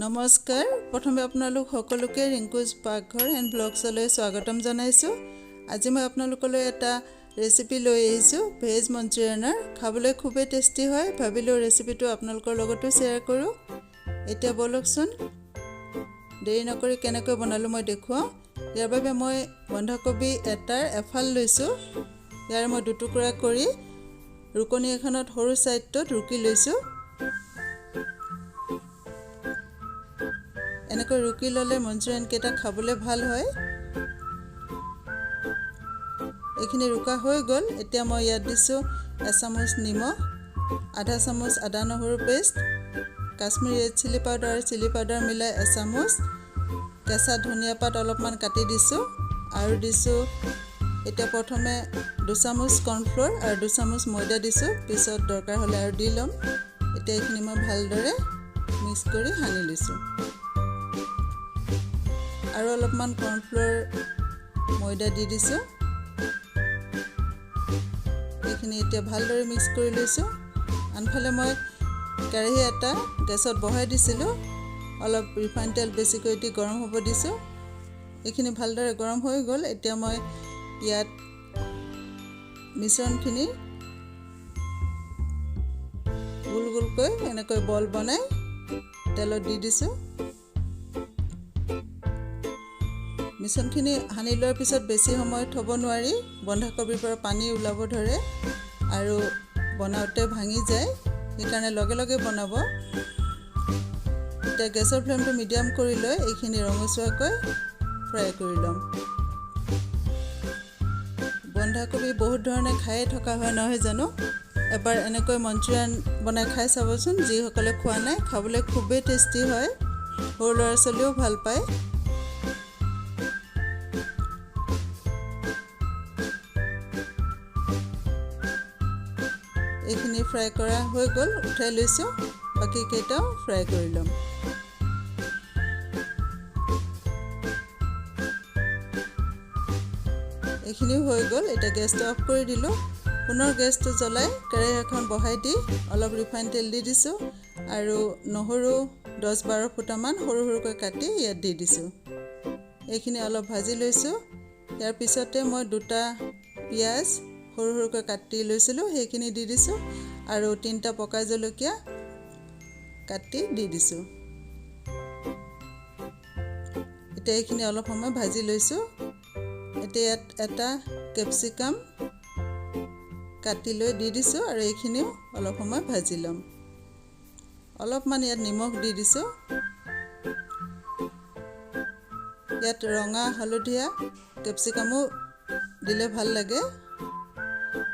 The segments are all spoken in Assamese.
নমস্কাৰ প্ৰথমে আপোনালোক সকলোকে ৰিংকুজ পাকঘৰ এণ্ড ব্লগছলৈ স্বাগতম জনাইছো। আজি মই আপোনালোকলৈ এটা ৰেচিপি লৈ আহিছো ভেজ মঞ্চুৰিয়ানৰ। খাবলৈ খুবেই টেষ্টি হয়, ভাবিলো ৰেচিপিটো আপোনালোকৰ লগতো শ্বেয়াৰ কৰো। এতিয়া বলকচোন দেৰি নকৰি কেনেকৈ বনালো মই দেখুৱাও। ইয়াৰ বাবে মই বন্ধাকবি এটাৰ এফাল লৈছো। ইয়াৰ মই দুটুকুৰা কৰি ৰুকনি এখনত সৰু সাইডত ৰুকি লৈছো। এনেকৈ ৰুকি ললে মঞ্চুৰিয়ান কেটা খাবলৈ ভাল হয়। এইখিনি ৰুকা হৈ গল। এতিয়া মই ইয়াত দিছো এচামুচ নিমখ, আধা চামুচ আদা নহৰু paste, Kashmiri red chilli powder chilli powder মিলাই এচামুচ, কেঁচা ধনিয়া পাত অলপমান কাটি দিছো আৰু দিছো এতিয়া প্ৰথমে 2 চামুচ কৰ্ণফ্লোৰ আৰু 2 চামুচ ময়দা দিছো, পিছত দৰকাৰ হলে আৰু দি লম। এতিয়া এইখিনি মই ভালদৰে মিক্স কৰি সানি লৈছো আৰু অলপমান কৰ্ণফ্লোৰ ময়দা দি দিছো। এইখিনি এতিয়া ভালদৰে মিক্স কৰি লৈছো। আনফালে মই কেৰাহী এটা গেছত বহাই দিছিলো, অলপ ৰিফাইন তেল বেছিকৈ দি গৰম হ'ব দিছো। এইখিনি ভালদৰে গৰম হৈ গল। এতিয়া মই ইয়াত মিশ্ৰণখিনি গোল গোলকৈ এনেকৈ বল বনাই তেলত দি দিছো। মিশ্ৰণখিনি সানি লোৱাৰ পিছত বেছি সময় থব নোৱাৰি, বন্ধাকবিৰ পৰা পানী ওলাব ধৰে আৰু বনাওতে ভাঙি যায়, সেইকাৰণে লগে লগে বনাব। এতিয়া গেছৰ ফ্লেমটো মিডিয়াম কৰি লৈ এইখিনি ৰঙচুৱাকৈ ফ্ৰাই কৰি ল'ম। বন্ধাকবি বহুত ধৰণে খাই থকা হয় নহয় জানো? এবাৰ এনেকৈ মঞ্চুৰিয়ান বনাই খাই চাবচোন। যিসকলে খোৱা নাই, খাবলৈ খুবেই টেষ্টি হয়, সৰু ল'ৰা ছোৱালীও ভাল পায়। এইখিনি ফ্ৰাই কৰা হৈ গল, উঠাই লৈছো। বাকি কেইটাও ফ্ৰাই কৰি ল'ম। এইখিনি হৈ গল। এতিয়া গেছটো অফ কৰি দিলো। পুনৰ গেছটো জ্বলাই কেৰাহী এখন বহাই দি অলপ ৰিফাইন তেল দি দিছো আৰু নহৰু 10-12 ফুটামান সৰু সৰুকৈ কাটি ইয়াত দি দিছো। এইখিনি অলপ ভাজি লৈছো। ইয়াৰ পিছতে মই 2টা পিয়াজ সৰু সৰুকৈ কাটি লৈছিলো, সেইখিনি দি দিছো আৰু 3টা পকা জলকীয়া কাটি দি দিছো। এতিয়া এইখিনি অলপ সময় ভাজি লৈছো। এতিয়া ইয়াত এটা কেপচিকাম কাটি লৈ দি দিছো আৰু এইখিনিও অলপ সময় ভাজি লম। অলপমান ইয়াত নিমখ দি দিছো। ইয়াত ৰঙা হালধীয়া কেপচিকামো দিলে ভাল লাগে।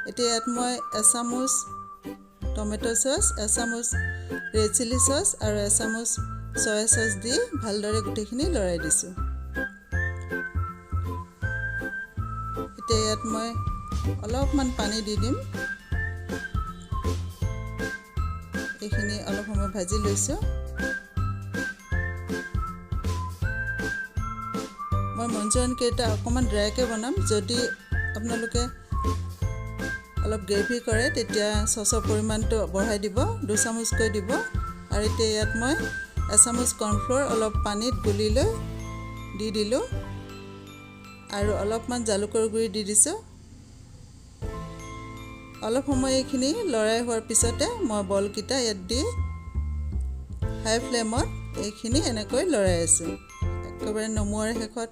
এতিয়া ইয়াত মই এচামুচ টমেটো চচ, এচামুচ ৰেড চিলি চচ আৰু এচামুচ সয়া চচ দি ভালদৰে গোটেইখিনি লৰাই দিছো। এতিয়া ইয়াত মই অলপমান পানী দি দিম। এইখিনি অলপ সময় ভাজি লৈছো। মই মঞ্চুৰিয়ান কেইটা অকণমান ড্ৰাইকৈ বনাম। যদি আপোনালোকে অলপ গ্ৰেভি কৰে তেতিয়া চচৰ পৰিমাণটো বঢ়াই দিব, 2 চামুচকৈ দিব। আৰু এতিয়া ইয়াত মই এচামুচ কৰ্ণফ্লোৰ অলপ পানীত গুলি লৈ দি দিলো আৰু অলপমান জালুকৰ গুড়ি দি দিছো। অলপ সময় এইখিনি লৰাই হোৱাৰ পিছতে মই বলকেইটা ইয়াত দি হাই ফ্লেমত এইখিনি এনেকৈ লৰাই আছো। একেবাৰে নমোৱাৰ শেষত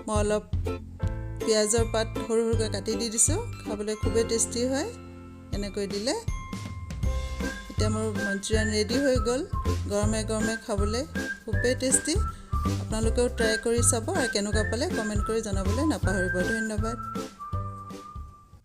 মই অলপ পিয়াজৰ পাত সৰু সৰুকৈ কাটি দি দিছো। খাবলৈ খুবেই টেষ্টি হয় এনেকৈ দিলে। এতিয়া মোৰ মঞ্চুৰিয়ান ৰেডি হৈ গল। গৰমে গৰমে খাবলৈ খুবেই টেষ্টি। আপোনালোকেও ট্ৰাই কৰি চাব আৰু কেনেকুৱা পালে কমেণ্ট কৰি জনাবলৈ নাপাহৰিব। ধন্যবাদ।